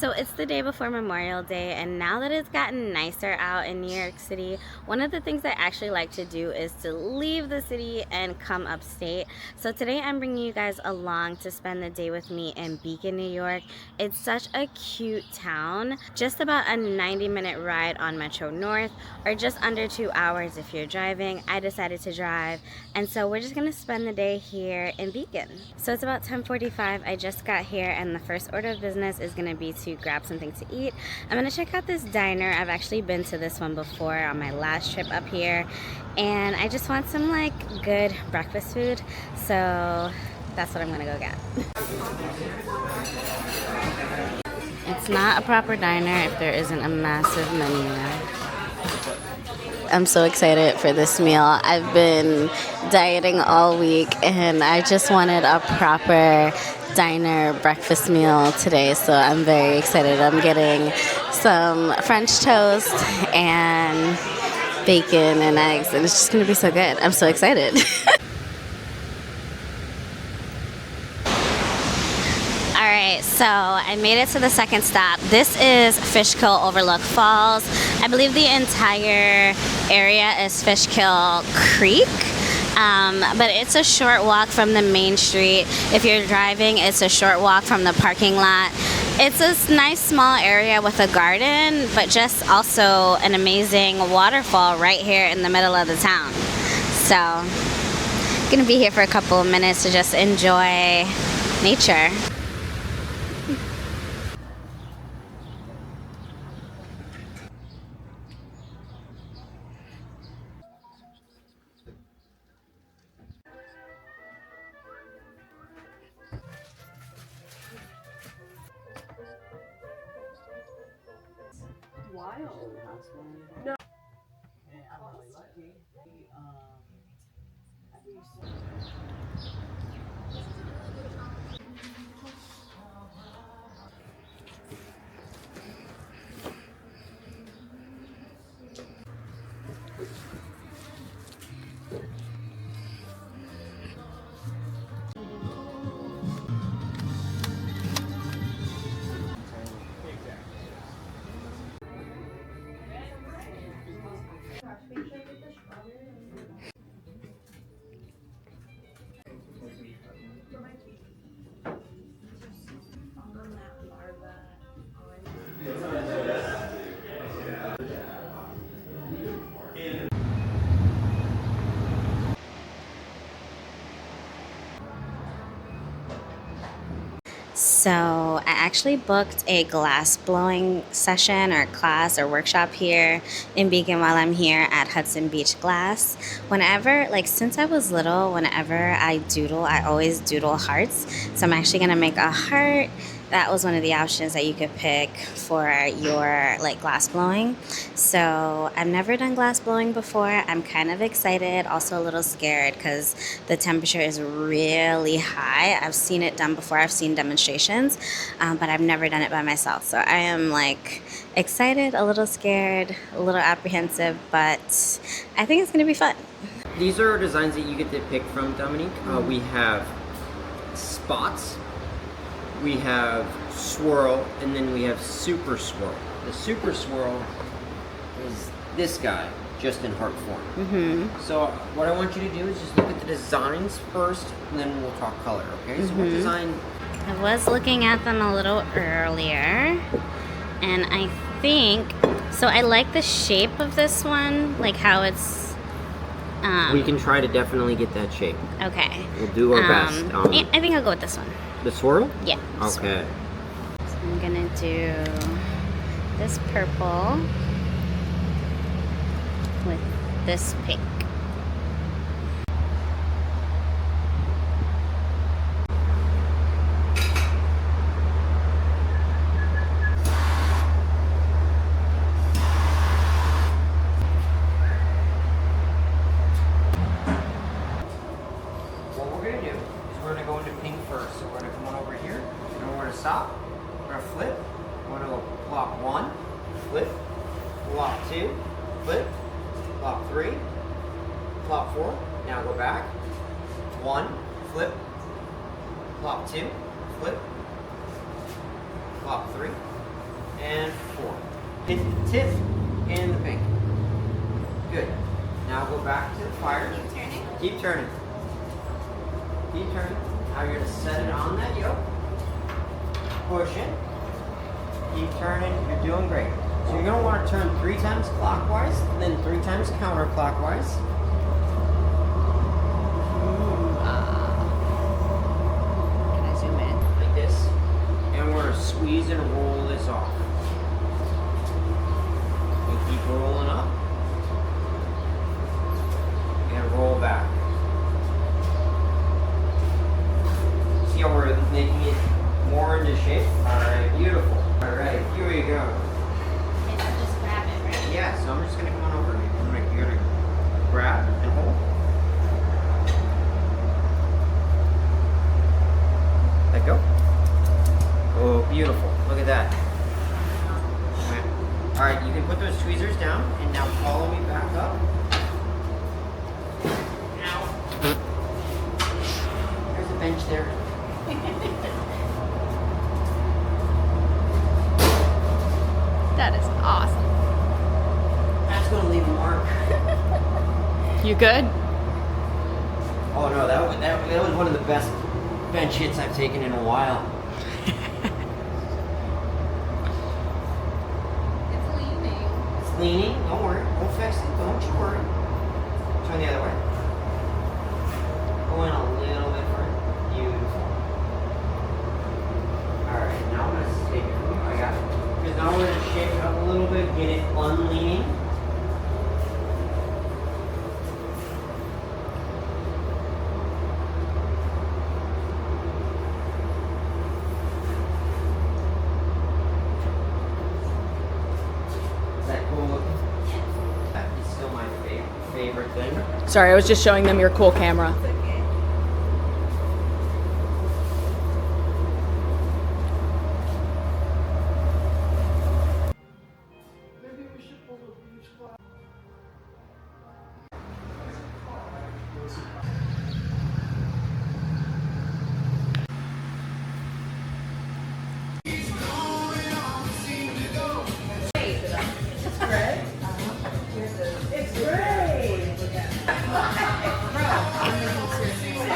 So it's the day before Memorial Day, and now that it's gotten nicer out in New York City, one of the things I actually like to do is to leave the city and come upstate. So today I'm bringing you guys along to spend the day with me in Beacon, New York. It's such a cute town, just about a 90-minute ride on Metro North, or just under 2 hours if you're driving. I decided to drive, and so we're just gonna spend the day here in Beacon. So it's about 10:45. I just got here, and the first order of business is gonna be to grab something to eat. I'm gonna check out this diner. I've actually been to this one before on my last trip up here, and I just want some like good breakfast food, so that's what I'm gonna go get. It's not a proper diner if there isn't a massive menu. I'm so excited for this meal. I've been dieting all week and I just wanted a proper diner breakfast meal today, so I'm very excited. I'm getting some French toast and bacon and eggs, and it's just gonna be so good. I'm so excited. Alright, so I made it to the second stop. This is Fishkill Overlook Falls. I believe the entire area is Fishkill Creek. But it's a short walk from the main street. If you're driving, it's a short walk from the parking lot. It's a nice small area with a garden, but just also an amazing waterfall right here in the middle of the town. So, I'm gonna be here for a couple of minutes to just enjoy nature. So I actually booked a glass blowing session or class or workshop here in Beacon while I'm here at Hudson Beach Glass. Whenever, like since I was little, whenever I doodle, I always doodle hearts. So I'm actually gonna make a heart. That was one of the options that you could pick for your like glass blowing. So I've never done glass blowing before. I'm kind of excited, also a little scared because the temperature is really high. I've seen it done before. I've seen demonstrations, but I've never done it by myself. So I am like excited, a little scared, a little apprehensive, but I think it's gonna be fun. These are designs that you get to pick from, Dominique. We have spots, we have swirl, and then we have super swirl. The super swirl is this guy, just in heart form. So what I want you to do is just look at the designs first, and then we'll talk color, okay? So what design? I was looking at them a little earlier, and I think, so I like the shape of this one, like how it's We can try to definitely get that shape. okay. We'll do our best. I think I'll go with this one. The swirl? Yeah. Okay. So I'm gonna do this purple with this pink. What we're going to do is we're going to go into pink first. So we're going to come on over here, and we're going to stop, we're going to flip, we're going to go block 1, flip, block 2, flip, block 3, block 4, now go back, 1, flip, block 2, flip, block 3, and 4. Hit the tip and the pink. Good. Now go back to the fire. Keep turning. Keep turning. Keep turning. Now you're going to set it on that yoke. Push it. Keep turning. You're doing great. So you're going to want to turn 3 times clockwise, then 3 times counterclockwise. Can I zoom in? Like this. And we're going to squeeze and roll this off. And keep rolling up. And roll back. See how we're making it more into shape? Alright, beautiful. Alright, here we go. Okay, so just grab it, right? Yeah, so I'm just gonna come on over. You're gonna grab and hold. Let go. Oh, beautiful. Look at that. Alright, you can put those tweezers down and now follow me back up. Now, there's a bench there. That is awesome. That's gonna leave a mark. You good? Oh no, that was one of the best bench hits I've taken in a while. It's leaning. It's leaning. Don't worry. We'll fix it. Don't you worry. Turn the other way. Go in a little bit further. Beautiful. Alright, now I'm going to take it from you. I got it. Because now we're going to shape it up a little bit, get it unleaning. Is that cool looking? That is still my favorite thing. Sorry, I was just showing them your cool camera.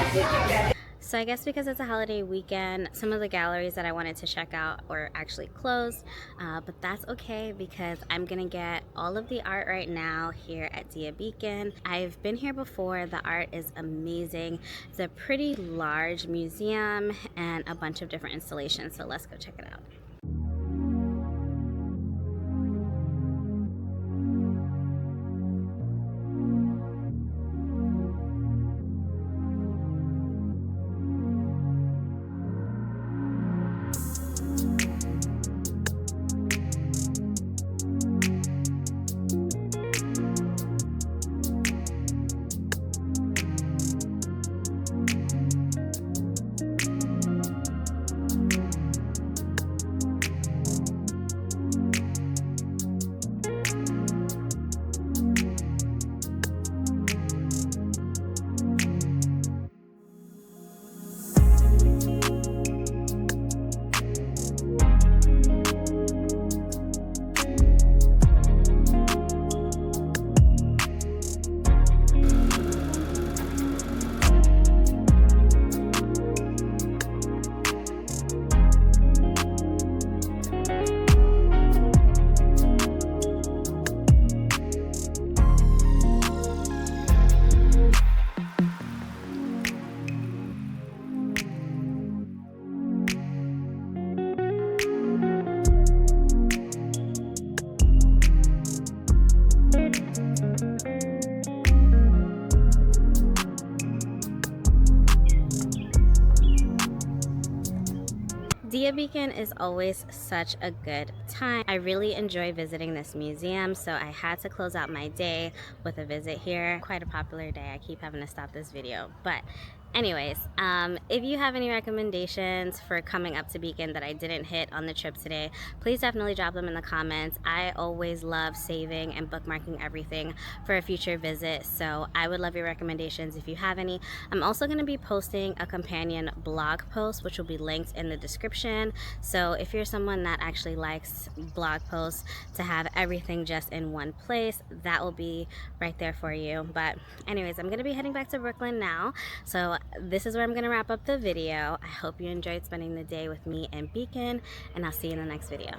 It's okay. So I guess because it's a holiday weekend, some of the galleries that I wanted to check out were actually closed, but that's okay because I'm gonna get all of the art right now here at Dia Beacon. I've been here before. The art is amazing. It's a pretty large museum and a bunch of different installations, so let's go check it out. Dia Beacon is always such a good time. I really enjoy visiting this museum, so I had to close out my day with a visit here. Quite a popular day. I keep having to stop this video, but Anyways, if you have any recommendations for coming up to Beacon that I didn't hit on the trip today, please definitely drop them in the comments. I always love saving and bookmarking everything for a future visit, so I would love your recommendations if you have any. I'm also going to be posting a companion blog post, which will be linked in the description. So if you're someone that actually likes blog posts to have everything just in one place, that will be right there for you. But anyways, I'm going to be heading back to Brooklyn now, so this is where I'm going to wrap up the video. I hope you enjoyed spending the day with me in Beacon, and I'll see you in the next video.